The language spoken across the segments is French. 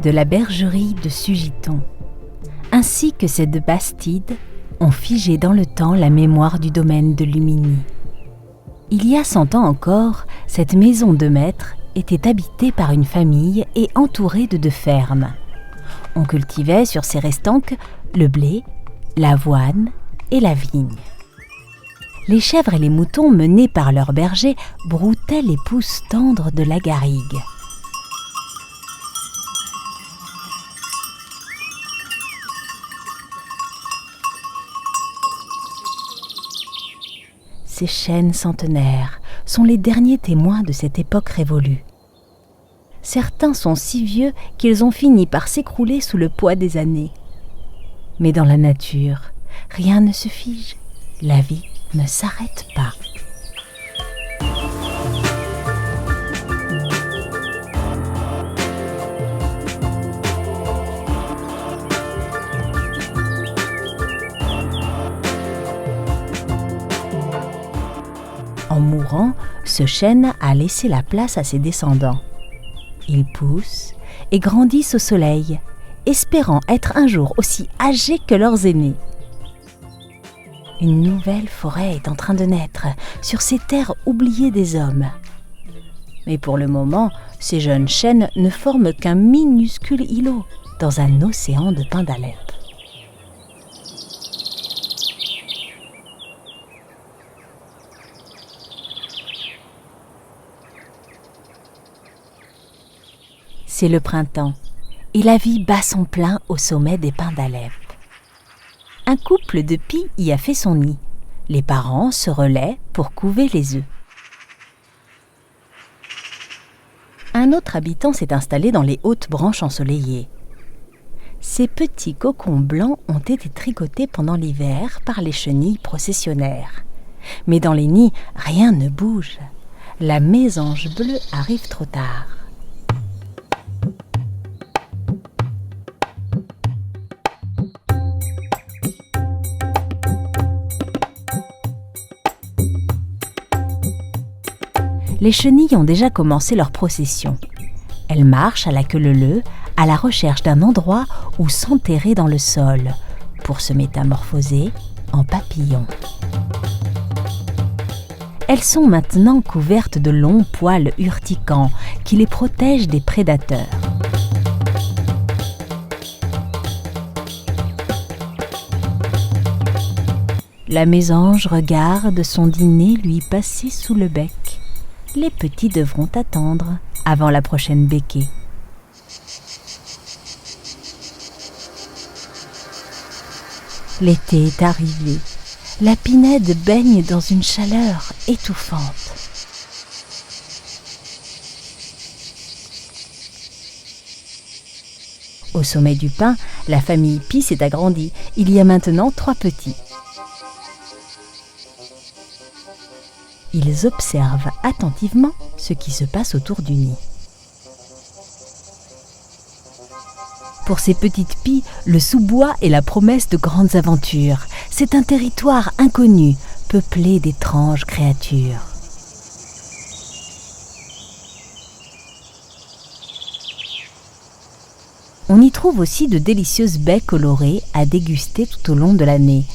de la bergerie de Sugiton, ainsi que ces deux bastides, ont figé dans le temps la mémoire du domaine de Lumigny. Il y a 100 ans encore, cette maison de maître était habitée par une famille et entourée de 2 fermes. On cultivait sur ces restanques le blé, l'avoine et la vigne. Les chèvres et les moutons menés par leurs bergers broutaient les pousses tendres de la garrigue. Ces chênes centenaires sont les derniers témoins de cette époque révolue. Certains sont si vieux qu'ils ont fini par s'écrouler sous le poids des années. Mais dans la nature, rien ne se fige, la vie ne s'arrête pas. En mourant, ce chêne a laissé la place à ses descendants. Ils poussent et grandissent au soleil, espérant être un jour aussi âgés que leurs aînés. Une nouvelle forêt est en train de naître sur ces terres oubliées des hommes. Mais pour le moment, ces jeunes chênes ne forment qu'un minuscule îlot dans un océan de pins d'Alep. C'est le printemps et la vie bat son plein au sommet des pins d'Alep. Un couple de pies y a fait son nid. Les parents se relaient pour couver les œufs. Un autre habitant s'est installé dans les hautes branches ensoleillées. Ces petits cocons blancs ont été tricotés pendant l'hiver par les chenilles processionnaires. Mais dans les nids, rien ne bouge. La mésange bleue arrive trop tard. Les chenilles ont déjà commencé leur procession. Elles marchent à la queue leu-leu à la recherche d'un endroit où s'enterrer dans le sol pour se métamorphoser en papillons. Elles sont maintenant couvertes de longs poils urticants qui les protègent des prédateurs. La mésange regarde son dîner lui passer sous le bec. Les petits devront attendre avant la prochaine becquée. L'été est arrivé. La pinède baigne dans une chaleur étouffante. Au sommet du pin, la famille Pie s'est agrandie. Il y a maintenant 3 petits. Ils observent attentivement ce qui se passe autour du nid. Pour ces petites pies, le sous-bois est la promesse de grandes aventures. C'est un territoire inconnu, peuplé d'étranges créatures. On y trouve aussi de délicieuses baies colorées à déguster tout au long de l'année.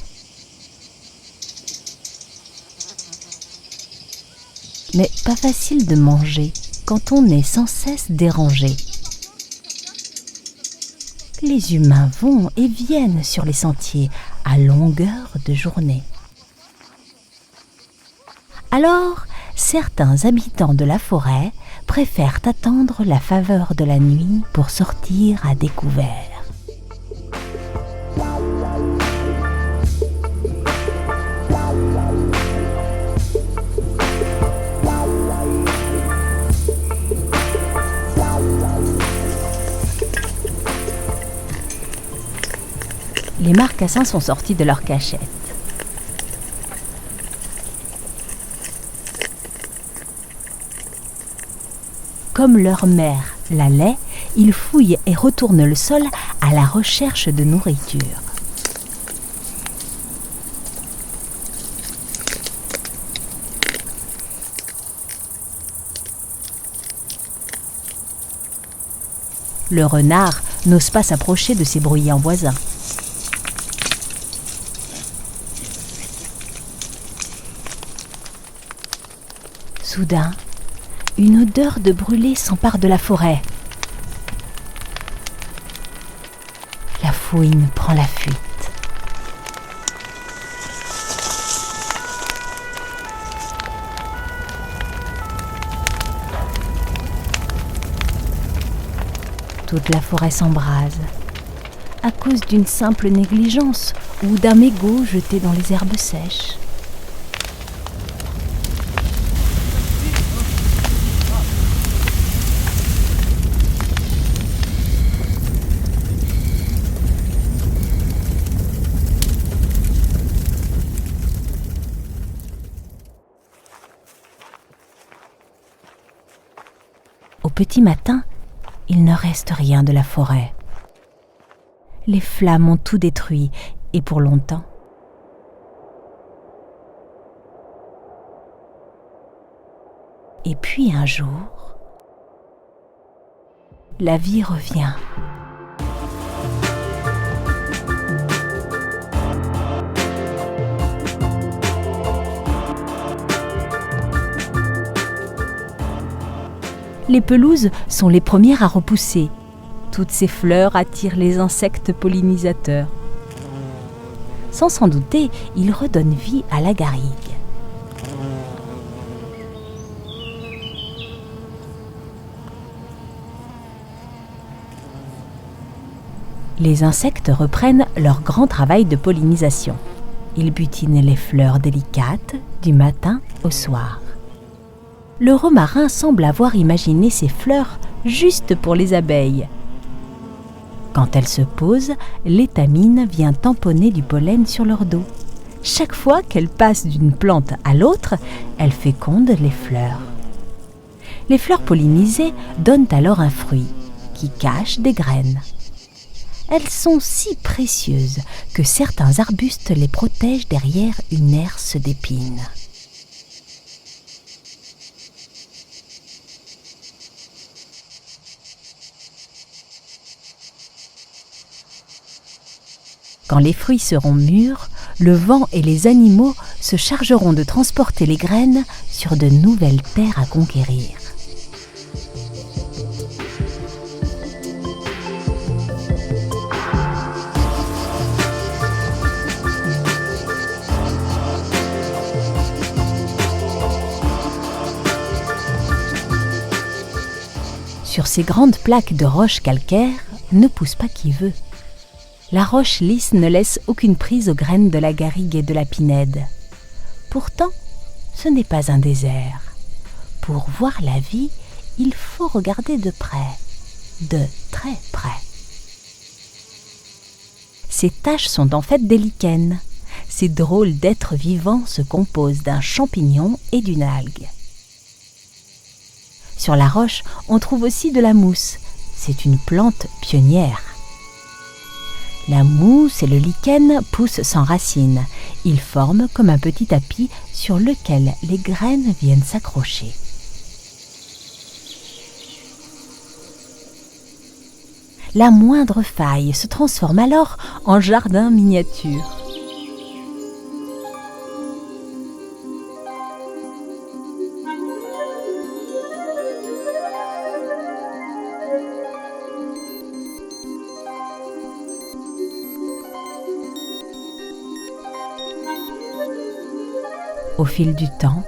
Mais pas facile de manger quand on est sans cesse dérangé. Les humains vont et viennent sur les sentiers à longueur de journée. Alors, certains habitants de la forêt préfèrent attendre la faveur de la nuit pour sortir à découvert. Les marcassins sont sortis de leur cachette. Comme leur mère la lait, ils fouillent et retournent le sol à la recherche de nourriture. Le renard n'ose pas s'approcher de ses bruyants voisins. Soudain, une odeur de brûlé s'empare de la forêt. La fouine prend la fuite. Toute la forêt s'embrase, à cause d'une simple négligence ou d'un mégot jeté dans les herbes sèches. Au petit matin, il ne reste rien de la forêt. Les flammes ont tout détruit, et pour longtemps. Et puis un jour, la vie revient. Les pelouses sont les premières à repousser. Toutes ces fleurs attirent les insectes pollinisateurs. Sans s'en douter, ils redonnent vie à la garrigue. Les insectes reprennent leur grand travail de pollinisation. Ils butinent les fleurs délicates du matin au soir. Le romarin semble avoir imaginé ces fleurs juste pour les abeilles. Quand elles se posent, l'étamine vient tamponner du pollen sur leur dos. Chaque fois qu'elle passe d'une plante à l'autre, elle féconde les fleurs. Les fleurs pollinisées donnent alors un fruit qui cache des graines. Elles sont si précieuses que certains arbustes les protègent derrière une herse d'épines. Quand les fruits seront mûrs, le vent et les animaux se chargeront de transporter les graines sur de nouvelles terres à conquérir. Sur ces grandes plaques de roches calcaires ne pousse pas qui veut. La roche lisse ne laisse aucune prise aux graines de la garrigue et de la pinède. Pourtant, ce n'est pas un désert. Pour voir la vie, il faut regarder de près, de très près. Ces taches sont en fait des lichens. Ces drôles d'êtres vivants se composent d'un champignon et d'une algue. Sur la roche, on trouve aussi de la mousse. C'est une plante pionnière. La mousse et le lichen poussent sans racines. Ils forment comme un petit tapis sur lequel les graines viennent s'accrocher. La moindre faille se transforme alors en jardin miniature. Au fil du temps,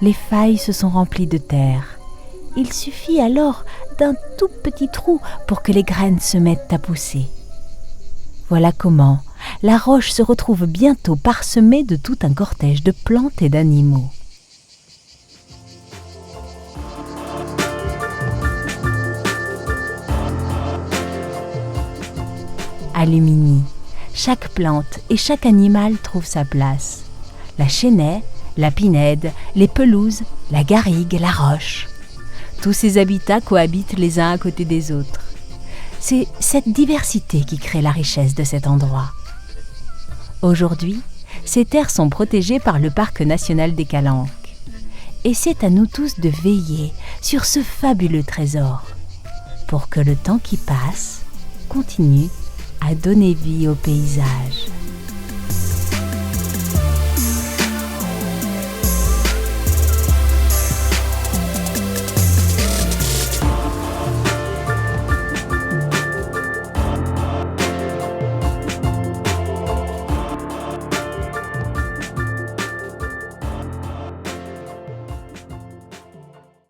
les failles se sont remplies de terre. Il suffit alors d'un tout petit trou pour que les graines se mettent à pousser. Voilà comment la roche se retrouve bientôt parsemée de tout un cortège de plantes et d'animaux. À Luminy, chaque plante et chaque animal trouve sa place. La chênaie, la pinède, les pelouses, la garrigue, la roche. Tous ces habitats cohabitent les uns à côté des autres. C'est cette diversité qui crée la richesse de cet endroit. Aujourd'hui, ces terres sont protégées par le parc national des Calanques. Et c'est à nous tous de veiller sur ce fabuleux trésor. pour que le temps qui passe continue à donner vie au paysage.